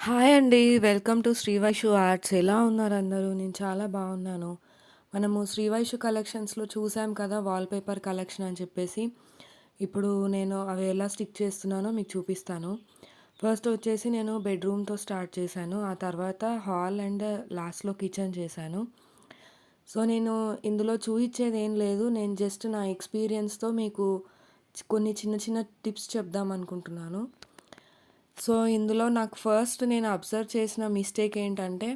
Hi అండి. Welcome to Srivaishu arts. ఎలా ఉన్నారు అందరూ? నేను చాలా బాగున్నాను. మనము శ్రీవైషు కలెక్షన్స్‌లో చూసాం కదా! వాల్‌పేపర్ కలెక్షన్ అని చెప్పేసి. ఇప్పుడు నేను అవి ఎలా స్టిక్ చేస్తున్నానో మీకు చూపిస్తాను. ఫస్ట్ వచ్చేసి నేను బెడ్‌రూమ్‌తో స్టార్ట్ చేశాను. ఆ తర్వాత హాల్ అండ్ లాస్ట్‌లో కిచెన్ చేశాను. సో, నేను ఇందులో చూయించేది ఏం లేదు. నేను జస్ట్ నా ఎక్స్‌పీరియన్స్‌తో మీకు కొన్ని చిన్న చిన్న టిప్స్ చెప్దాం అనుకుంటున్నాను. సో, ఇందులో నాకు ఫస్ట్ నేను అబ్జర్వ్ చేసిన మిస్టేక్ ఏంటంటే,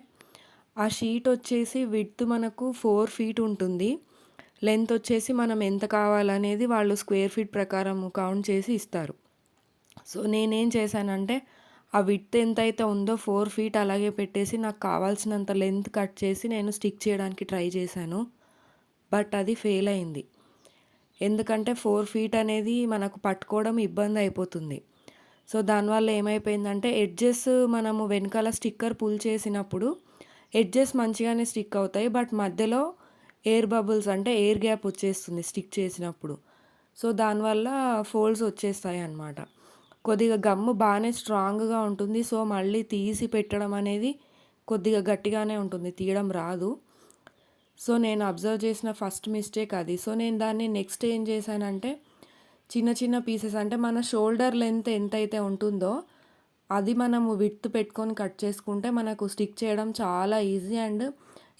ఆ షీట్ వచ్చేసి విడ్త్ మనకు 4 ఫీట్ ఉంటుంది. లెంత్ వచ్చేసి మనం ఎంత కావాలనేది వాళ్ళు స్క్వేర్ ఫీట్ ప్రకారం కౌంట్ చేసి ఇస్తారు. సో, నేనేం చేశానంటే, ఆ విడ్త్ ఎంతైతే ఉందో 4 ఫీట్ అలాగే పెట్టేసి నాకు కావాల్సినంత లెంత్ కట్ చేసి నేను స్టిక్ చేయడానికి ట్రై చేశాను. బట్ అది ఫెయిల్ అయింది. ఎందుకంటే 4 ఫీట్ అనేది మనకు పట్టుకోవడం ఇబ్బంది అయిపోతుంది. సో, దానివల్ల ఏమైపోయిందంటే ఎడ్జెస్ మనము వెనకాల స్టిక్కర్ పుల్ చేసినప్పుడు ఎడ్జెస్ మంచిగానే స్టిక్ అవుతాయి. బట్ మధ్యలో ఎయిర్ బబుల్స్ అంటే ఎయిర్ గ్యాప్ వచ్చేస్తుంది స్టిక్ చేసినప్పుడు. సో, దానివల్ల ఫోల్డ్స్ వచ్చేస్తాయన్నమాట. కొద్దిగా గమ్ము బాగానే స్ట్రాంగ్‌గా ఉంటుంది. సో, మళ్ళీ తీసి పెట్టడం అనేది కొద్దిగా గట్టిగానే ఉంటుంది. తీయడం రాదు. సో, నేను అబ్జర్వ్ చేసిన ఫస్ట్ మిస్టేక్ అది. సో, నేను దాన్ని నెక్స్ట్ ఏం చేశానంటే చిన్న చిన్న పీసెస్ అంటే మన షోల్డర్ లెంత్ ఎంతైతే ఉంటుందో అది మనము విడ్త్ పెట్టుకొని కట్ చేసుకుంటే మనకు స్టిక్ చేయడం చాలా ఈజీ అండ్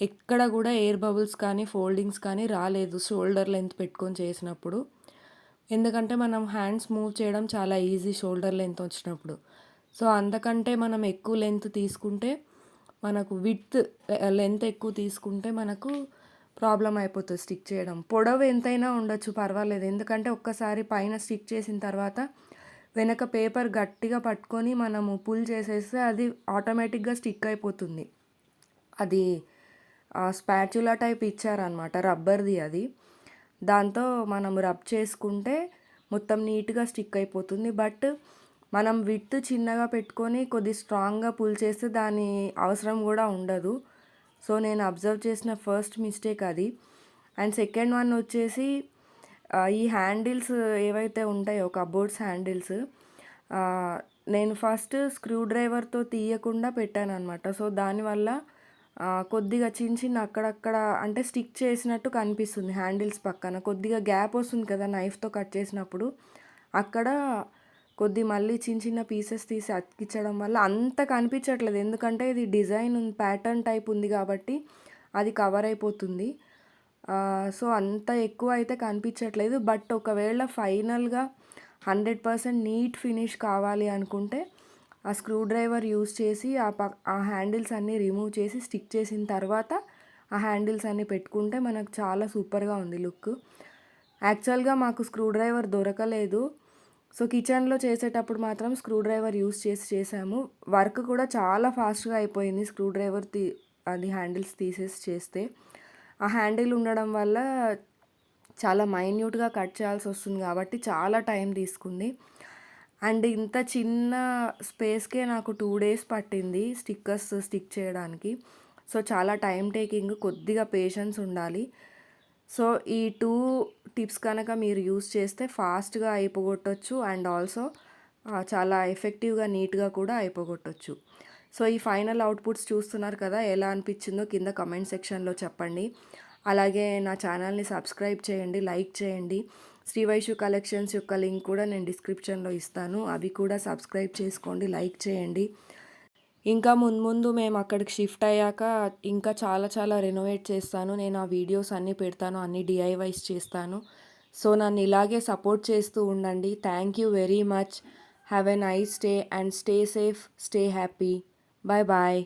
ఎక్కడ కూడా ఎయిర్ బబుల్స్ కానీ ఫోల్డింగ్స్ కానీ రాలేదు షోల్డర్ లెంత్ పెట్టుకొని చేసినప్పుడు. ఎందుకంటే మనం హ్యాండ్స్ మూవ్ చేయడం చాలా ఈజీ షోల్డర్ లెంత్ వచ్చినప్పుడు. సో, అంతకంటే మనం ఎక్కువ లెంత్ తీసుకుంటే మనకు విడ్త్ లెంత్ ఎక్కువ తీసుకుంటే మనకు ప్రాబ్లమ్ అయిపోతుంది స్టిక్ చేయడం. పొడవు ఎంతైనా ఉండొచ్చు పర్వాలేదు. ఎందుకంటే ఒక్కసారి పైన స్టిక్ చేసిన తర్వాత వెనక పేపర్ గట్టిగా పట్టుకొని మనము పుల్ చేసేస్తే అది ఆటోమేటిక్‌గా స్టిక్ అయిపోతుంది. అది స్పాచులా టైప్ ఇచ్చారనమాట. రబ్బర్‌ది అది. దాంతో మనం రబ్ చేసుకుంటే మొత్తం నీట్‌గా స్టిక్ అయిపోతుంది. బట్ మనం విడ్త్ చిన్నగా పెట్టుకొని కొద్ది స్ట్రాంగ్‌గా పుల్ చేస్తే దాని అవసరం కూడా ఉండదు. సో, నేను అబ్జర్వ్ చేసిన ఫస్ట్ మిస్టేక్ అది. అండ్ సెకండ్ వన్ వచ్చేసి ఈ హ్యాండిల్స్ ఏవైతే ఉంటాయో కబోర్డ్స్ హ్యాండిల్స్ నేను ఫస్ట్ స్క్రూ డ్రైవర్తో తీయకుండా పెట్టాననమాట. సో, దానివల్ల కొద్దిగా చిన్న చిన్న అక్కడక్కడ అంటే స్టిక్ చేసినట్టు కనిపిస్తుంది హ్యాండిల్స్ పక్కన. కొద్దిగా గ్యాప్ వస్తుంది కదా నైఫ్‌తో కట్ చేసినప్పుడు. అక్కడ మళ్ళీ చిన్న చిన్న పీసెస్ తీసి అతికించడం వల్ల అంత కనిపించట్లేదు. ఎందుకంటే ఇది డిజైన్ ప్యాటర్న్ టైప్ ఉంది కాబట్టి అది కవర్ అయిపోతుంది. సో, అంత ఎక్కువ అయితే కనిపించట్లేదు. బట్ ఒకవేళ ఫైనల్‌గా 100% నీట్ ఫినిష్ కావాలి అనుకుంటే ఆ స్క్రూ డ్రైవర్ యూస్ చేసి ఆ హ్యాండిల్స్ అన్నీ రిమూవ్ చేసి స్టిక్ చేసిన తర్వాత ఆ హ్యాండిల్స్ అన్నీ పెట్టుకుంటే మనకు చాలా సూపర్‌గా ఉంది లుక్. యాక్చువల్‌గా మాకు స్క్రూ డ్రైవర్ దొరకలేదు. సో, కిచెన్‌లో చేసేటప్పుడు మాత్రం స్క్రూ డ్రైవర్ యూస్ చేసి చేసాము. వర్క్ కూడా చాలా ఫాస్ట్‌గా అయిపోయింది స్క్రూ డ్రైవర్ అది హ్యాండిల్స్ తీసేసి చేస్తే. ఆ హ్యాండిల్ ఉండడం వల్ల చాలా మైన్యూట్‌గా కట్ చేయాల్సి వస్తుంది కాబట్టి చాలా టైం తీసుకుంది. అండ్ ఇంత చిన్న స్పేస్‌కే నాకు 2 డేస్ పట్టింది స్టిక్కర్స్ స్టిక్ చేయడానికి. సో, చాలా టైం టేకింగ్, కొద్దిగా పేషెన్స్ ఉండాలి. సో, ఈ 2 టిప్స్ కనుక మీరు యూస్ చేస్తే ఫాస్ట్‌గా అయిపోగొట్టొచ్చు అండ్ ఆల్సో చాలా ఎఫెక్టివ్‌గా, నీట్‌గా కూడా అయిపోగొట్టొచ్చు. సో, ఈ ఫైనల్ అవుట్‌పుట్స్ చూస్తున్నారు కదా! ఎలా అనిపించిందో కింద కామెంట్ సెక్షన్‌లో చెప్పండి. అలాగే నా ఛానల్‌ని సబ్స్క్రైబ్ చేయండి, లైక్ చేయండి. శ్రీవైషు కలెక్షన్స్ యొక్క లింక్ కూడా నేను డిస్క్రిప్షన్‌లో ఇస్తాను. అవి కూడా సబ్స్క్రైబ్ చేసుకోండి, లైక్ చేయండి. ఇంకా ముందు మేము అక్కడికి షిఫ్ట్ అయ్యాక ఇంకా చాలా చాలా రెనోవేట్ చేస్తాను. నేను ఆ వీడియోస్ అన్నీ పెడతాను. అన్నీ డీఐవైస్ చేస్తాను. సో, నన్ను ఇలాగే సపోర్ట్ చేస్తూ ఉండండి. Thank you very much. Have a nice day and stay safe, stay happy. Bye bye.